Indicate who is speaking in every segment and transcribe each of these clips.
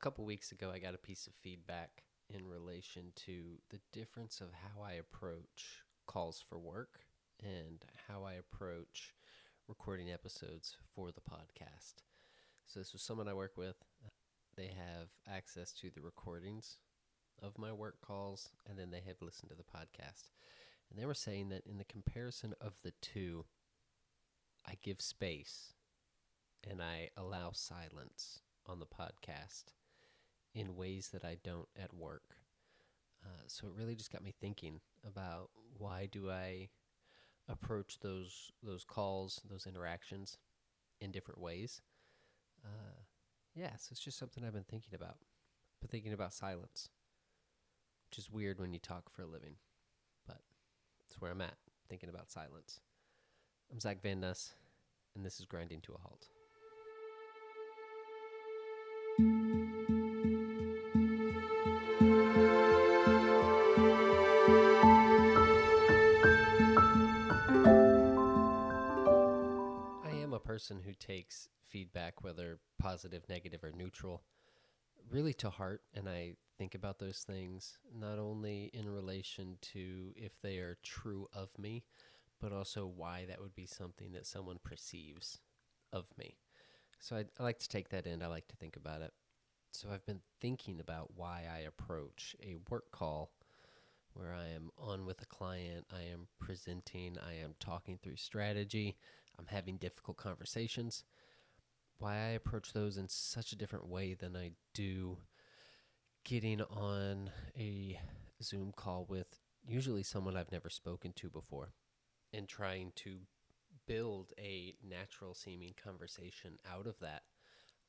Speaker 1: couple weeks ago, I got a piece of feedback in relation to the difference of how I approach calls for work and how I approach recording episodes for the podcast. So this was someone I work with. They have access to the recordings of my work calls, and then they have listened to the podcast. And they were saying that in the comparison of the two, I give space and I allow silence on the podcast in ways that I don't at work. So it really just got me thinking about why do I approach those calls, those interactions in different ways. So it's just something I've been thinking about. Been thinking about silence, which is weird when you talk for a living, but that's where I'm at, thinking about silence. I'm Zach Van Nuss, and this is Grinding to a Halt. Person who takes feedback, whether positive, negative, or neutral, really to heart, and I think about those things not only in relation to if they are true of me, but also why that would be something that someone perceives of me. So I like to take that in. I like to think about it. So I've been thinking about why I approach a work call where I am on with a client, I am presenting, I am talking through strategy, I'm having difficult conversations, why I approach those in such a different way than I do getting on a Zoom call with usually someone I've never spoken to before and trying to build a natural seeming conversation out of that,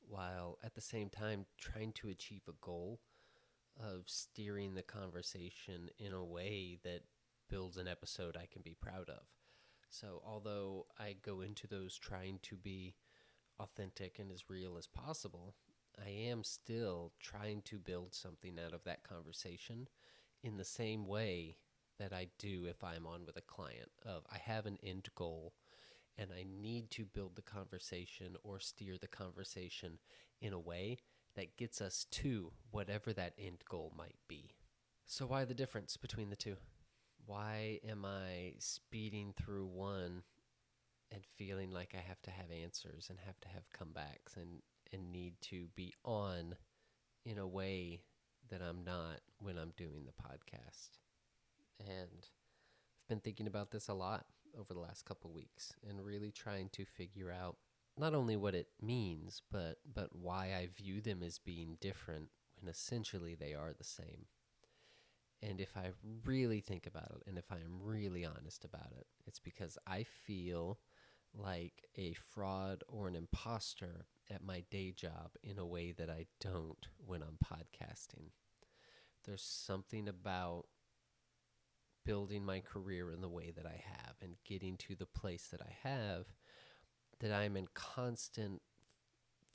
Speaker 1: while at the same time trying to achieve a goal of steering the conversation in a way that builds an episode I can be proud of. So although I go into those trying to be authentic and as real as possible, I am still trying to build something out of that conversation in the same way that I do if I'm on with a client. I have an end goal and I need to build the conversation or steer the conversation in a way that gets us to whatever that end goal might be. So why the difference between the two? Why am I speeding through one and feeling like I have to have answers and have to have comebacks and need to be on in a way that I'm not when I'm doing the podcast? And I've been thinking about this a lot over the last couple weeks and really trying to figure out not only what it means, but why I view them as being different when essentially they are the same. And if I really think about it, and if I am really honest about it, it's because I feel like a fraud or an imposter at my day job in a way that I don't when I'm podcasting. There's something about building my career in the way that I have and getting to the place that I have that I'm in constant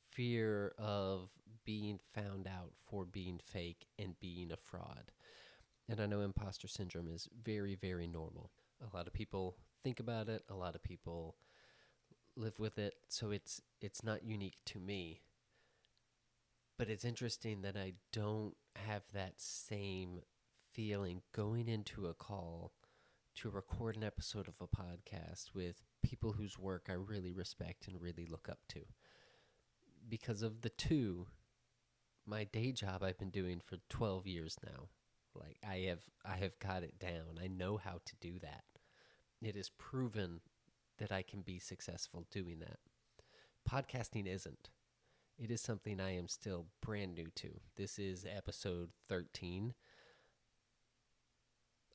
Speaker 1: fear of being found out for being fake and being a fraud. And I know imposter syndrome is very, very normal. A lot of people think about it. A lot of people live with it. So it's not unique to me. But it's interesting that I don't have that same feeling going into a call to record an episode of a podcast with people whose work I really respect and really look up to. Because of the two, my day job I've been doing for 12 years now. Like I have got it down. I know how to do that. It is proven that I can be successful doing that. Podcasting isn't. It is something I am still brand new to. This is episode 13.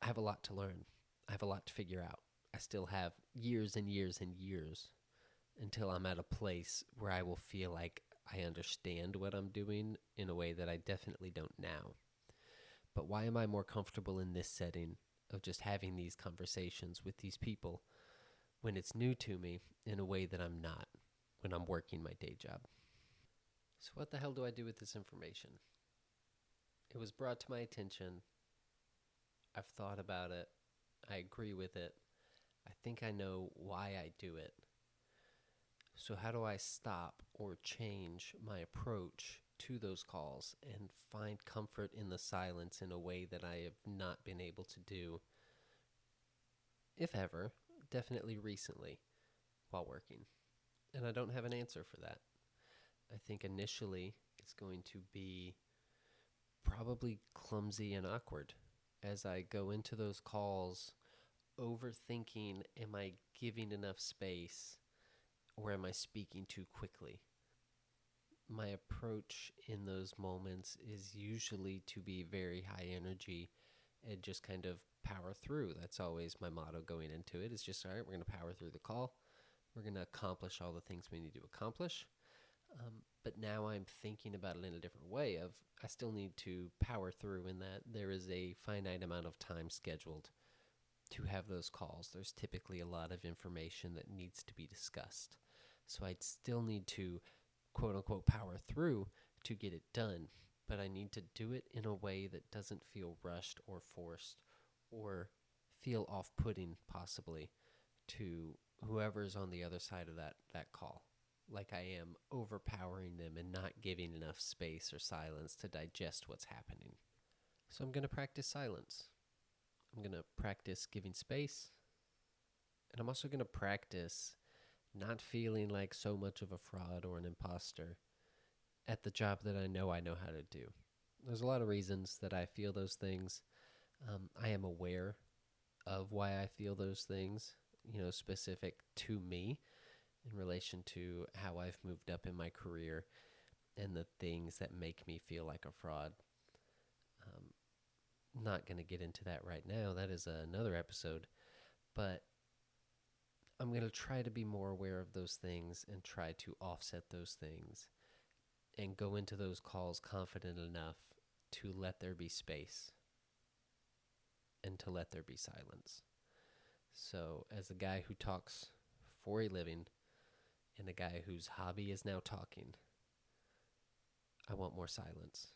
Speaker 1: I have a lot to learn. I have a lot to figure out. I still have years and years and years until I'm at a place where I will feel like I understand what I'm doing in a way that I definitely don't now. But why am I more comfortable in this setting of just having these conversations with these people when it's new to me in a way that I'm not when I'm working my day job? So what the hell do I do with this information? It was brought to my attention. I've thought about it. I agree with it. I think I know why I do it. So how do I stop or change my approach to those calls and find comfort in the silence in a way that I have not been able to do, if ever, definitely recently while working. And I don't have an answer for that. I think initially it's going to be probably clumsy and awkward as I go into those calls, overthinking, am I giving enough space or am I speaking too quickly? My approach in those moments is usually to be very high energy and just kind of power through. That's always my motto going into it. It's just, all right, we're going to power through the call. We're going to accomplish all the things we need to accomplish. But now I'm thinking about it in a different way of I still need to power through in that there is a finite amount of time scheduled to have those calls. There's typically a lot of information that needs to be discussed. So I'd still need to quote unquote power through to get it done, but I need to do it in a way that doesn't feel rushed or forced or feel off-putting possibly to whoever's on the other side of that call. Like I am overpowering them and not giving enough space or silence to digest what's happening. So I'm going to practice silence. I'm going to practice giving space. And I'm also going to practice not feeling like so much of a fraud or an imposter at the job that I know how to do. There's a lot of reasons that I feel those things. I am aware of why I feel those things, specific to me in relation to how I've moved up in my career and the things that make me feel like a fraud. Not going to get into that right now. That is another episode. But I'm going to try to be more aware of those things and try to offset those things and go into those calls confident enough to let there be space and to let there be silence. So as a guy who talks for a living and a guy whose hobby is now talking, I want more silence.